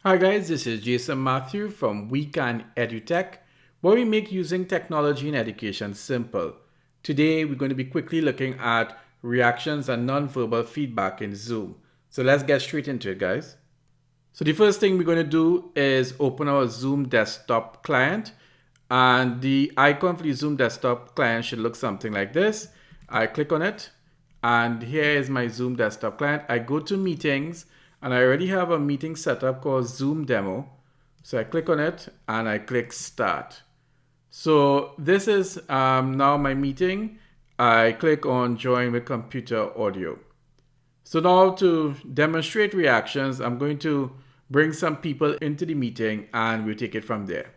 Hi guys, this is Jason Matthew from WeCanEduTech, where we make using technology in education simple. Today we're going to be quickly looking at reactions and nonverbal feedback in Zoom. So let's get straight into it, guys. So the first thing we're going to do is open our Zoom desktop client, and the icon for the Zoom desktop client should look something like this. I click on it, and here is my Zoom desktop client. I go to meetings, and I already have a meeting set up called Zoom demo. So I click on it and I click start. So this is now my meeting. I click on join with computer audio. So now to demonstrate reactions, I'm going to bring some people into the meeting and we'll take it from there.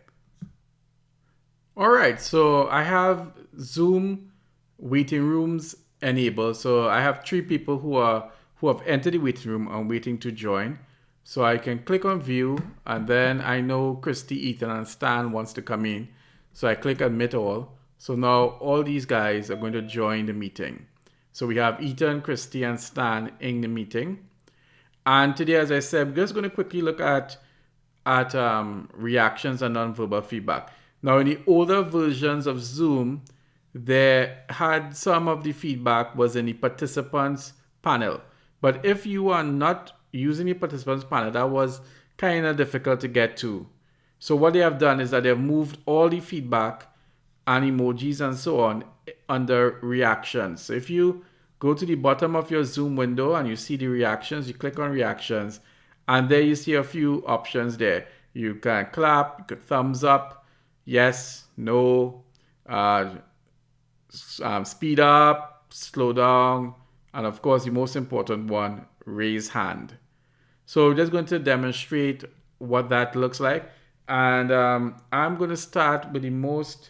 All right, so I have Zoom waiting rooms enabled. So I have 3 people who have entered the waiting room and waiting to join. So I can click on view, and then I know Christy, Ethan, and Stan wants to come in. So I click admit all. So now all these guys are going to join the meeting. So we have Ethan, Christy, and Stan in the meeting. And today, as I said, we're just going to quickly look at reactions and nonverbal feedback. Now, in the older versions of Zoom, there had some of the feedback was in the participants panel. But if you are not using the participants panel, that was kind of difficult to get to. So what they have done is that they've moved all the feedback and emojis and so on under reactions. So if you go to the bottom of your Zoom window and you see the reactions, you click on reactions, and there you see a few options there. You can clap, you can thumbs up, yes, no, speed up, slow down, and of course the most important one, raise hand. So we're just going to demonstrate what that looks like, and I'm going to start with the most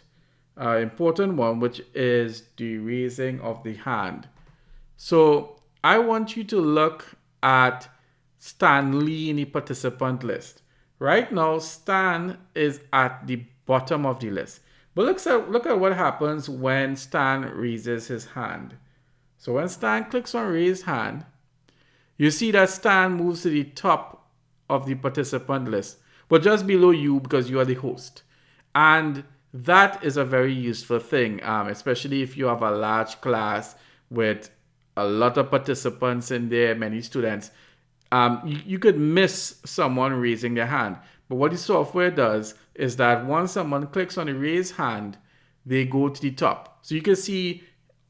important one, which is the raising of the hand. So I want you to look at Stan Lee in the participant list. Right now, Stan is at the bottom of the list. But look at what happens when Stan raises his hand. So when Stan clicks on raise hand, you see that Stan moves to the top of the participant list, but just below you because you are the host. And that is a very useful thing, especially if you have a large class with a lot of participants in there, many students. You could miss someone raising their hand. But what the software does is that once someone clicks on the raise hand, they go to the top. So you can see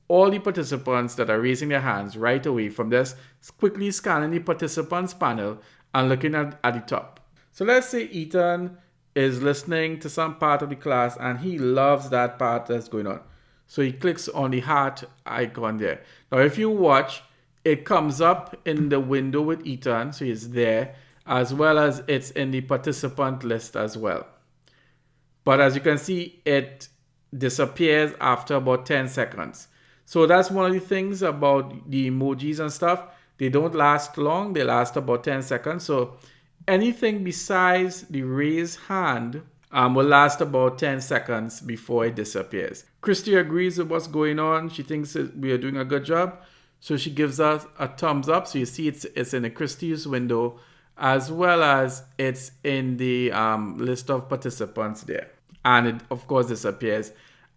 all the participants that are raising their hands right away from this, quickly scanning the participants panel and looking at the top. So let's say Ethan is listening to some part of the class and he loves that part that's going on. So he clicks on the heart icon there. Now if you watch, it comes up in the window with Ethan, so he's there, as well as it's in the participant list as well. But as you can see, it disappears after about 10 seconds. So that's one of the things about the emojis and stuff. They don't last long, they last about 10 seconds. So anything besides the raise hand will last about 10 seconds before it disappears. Christy agrees with what's going on. She thinks we are doing a good job. So she gives us a thumbs up. So you see it's in the Christie's window, as well as it's in the list of participants there. And it, of course, disappears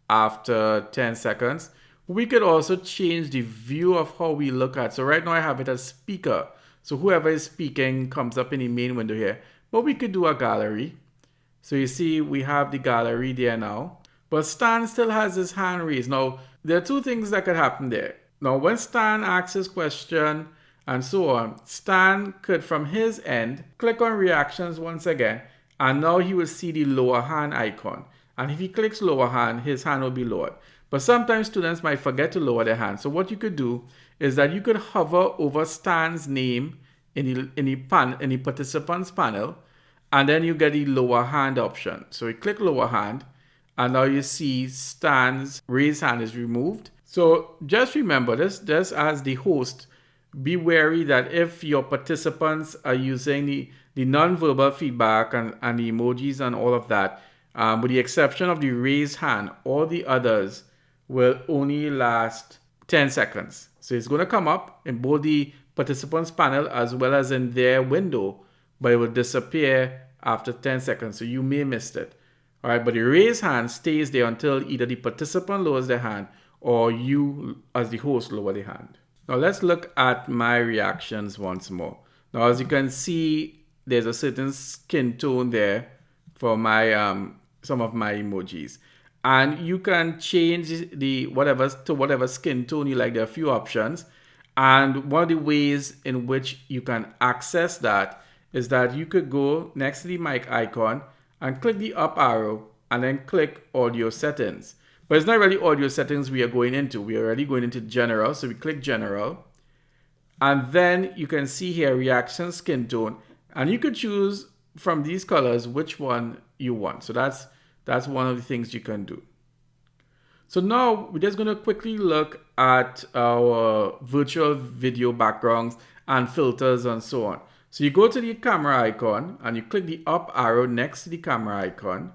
after 10 seconds. We could also change the view of how we look at. So right now I have it as speaker. So whoever is speaking comes up in the main window here. But we could do a gallery. So you see we have the gallery there now. But Stan still has his hand raised. Now, there are 2 things that could happen there. Now, when Stan asks his question and so on, Stan could, from his end, click on reactions once again, and now he will see the lower hand icon. And if he clicks lower hand, his hand will be lowered. But sometimes students might forget to lower their hand. So what you could do is that you could hover over Stan's name in the participants panel, and then you get the lower hand option. So you click lower hand, and now you see Stan's raise hand is removed. So just remember this, just as the host, be wary that if your participants are using the nonverbal feedback and the emojis and all of that, with the exception of the raise hand, all the others will only last 10 seconds. So it's going to come up in both the participants panel as well as in their window, but it will disappear after 10 seconds. So you may miss it. All right, but the raise hand stays there until either the participant lowers their hand or you as the host lower the hand. Now let's look at my reactions once more. Now as you can see, there's a certain skin tone there for my some of my emojis. And you can change the whatever skin tone you like. There are a few options. And one of the ways in which you can access that is that you could go next to the mic icon and click the up arrow and then click audio settings. But it's not really audio settings we are going into. We are already going into general. So we click general. And then you can see here reaction skin tone. And you could choose from these colors which one you want. So that's one of the things you can do. So now we're just going to quickly look at our virtual video backgrounds and filters and so on. So you go to the camera icon and you click the up arrow next to the camera icon,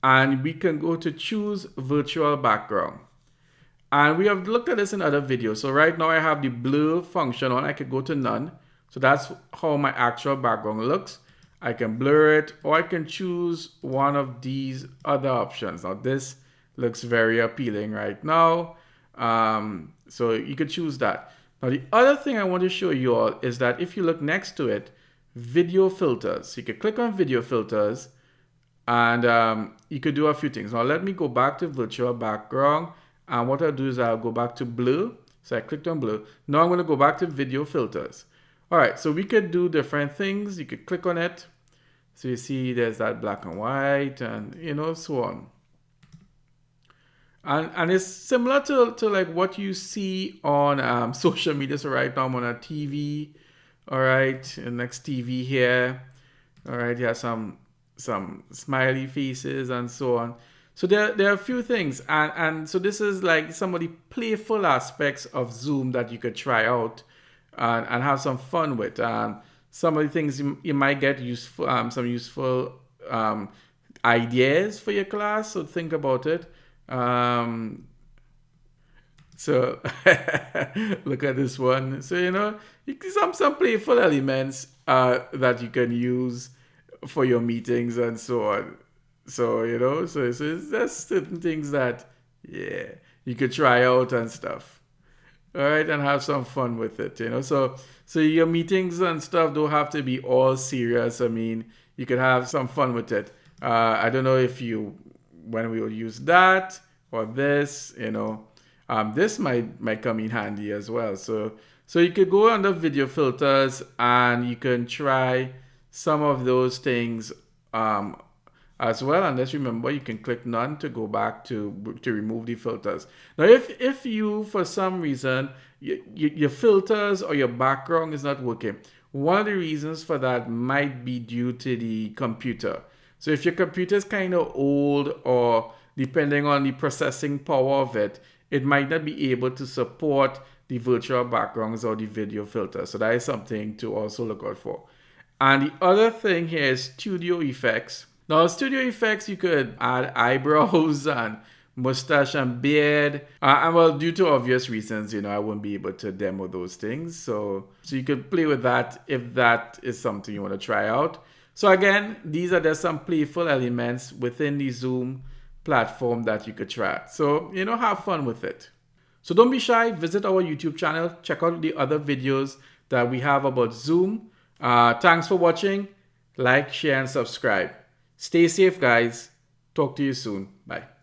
and we can go to choose virtual background. And we have looked at this in other videos. So right now I have the blur function on. I could go to none. So that's how my actual background looks. I can blur it, or I can choose one of these other options. Now this looks very appealing right now. So you could choose that. Now the other thing I want to show you all is that if you look next to it, video filters. So you could click on video filters and you could do a few things. Now let me go back to virtual background, and what I'll do is I'll go back to blur. So I clicked on blur. Now I'm going to go back to video filters. All right, so we could do different things. You could click on it. So you see there's that black and white and, you know, so on. And it's similar to like what you see on social media. So right now I'm on a TV. All right, the next TV here. All right, you have some smiley faces and so on. So there are a few things. And so this is like some of the playful aspects of Zoom that you could try out and have some fun with. Some of the things you might get useful, some useful ideas for your class. So think about it. So look at this one. So, you know, some playful elements that you can use for your meetings and so on. So, you know, so there's certain things that, yeah, you could try out and stuff. All right, and have some fun with it, you know. So your meetings and stuff don't have to be all serious. I mean, you could have some fun with it. I don't know when we will use that or this, you know. This might come in handy as well. So you could go under video filters and you can try some of those things as well. And let's remember, you can click none to go back to remove the filters. Now, if you, for some reason, your filters or your background is not working, one of the reasons for that might be due to the computer. So if your computer is kind of old, or depending on the processing power of it, it might not be able to support the virtual backgrounds or the video filters. So that is something to also look out for. And the other thing here is studio effects. Now, studio effects, you could add eyebrows and mustache and beard. And well, due to obvious reasons, you know, I won't be able to demo those things. So you could play with that if that is something you want to try out. So again, these are just some playful elements within the Zoom platform that you could try. So, you know, have fun with it. So don't be shy. Visit our YouTube channel. Check out the other videos that we have about Zoom. Thanks for watching. Like, share, and subscribe. Stay safe, guys. Talk to you soon. Bye.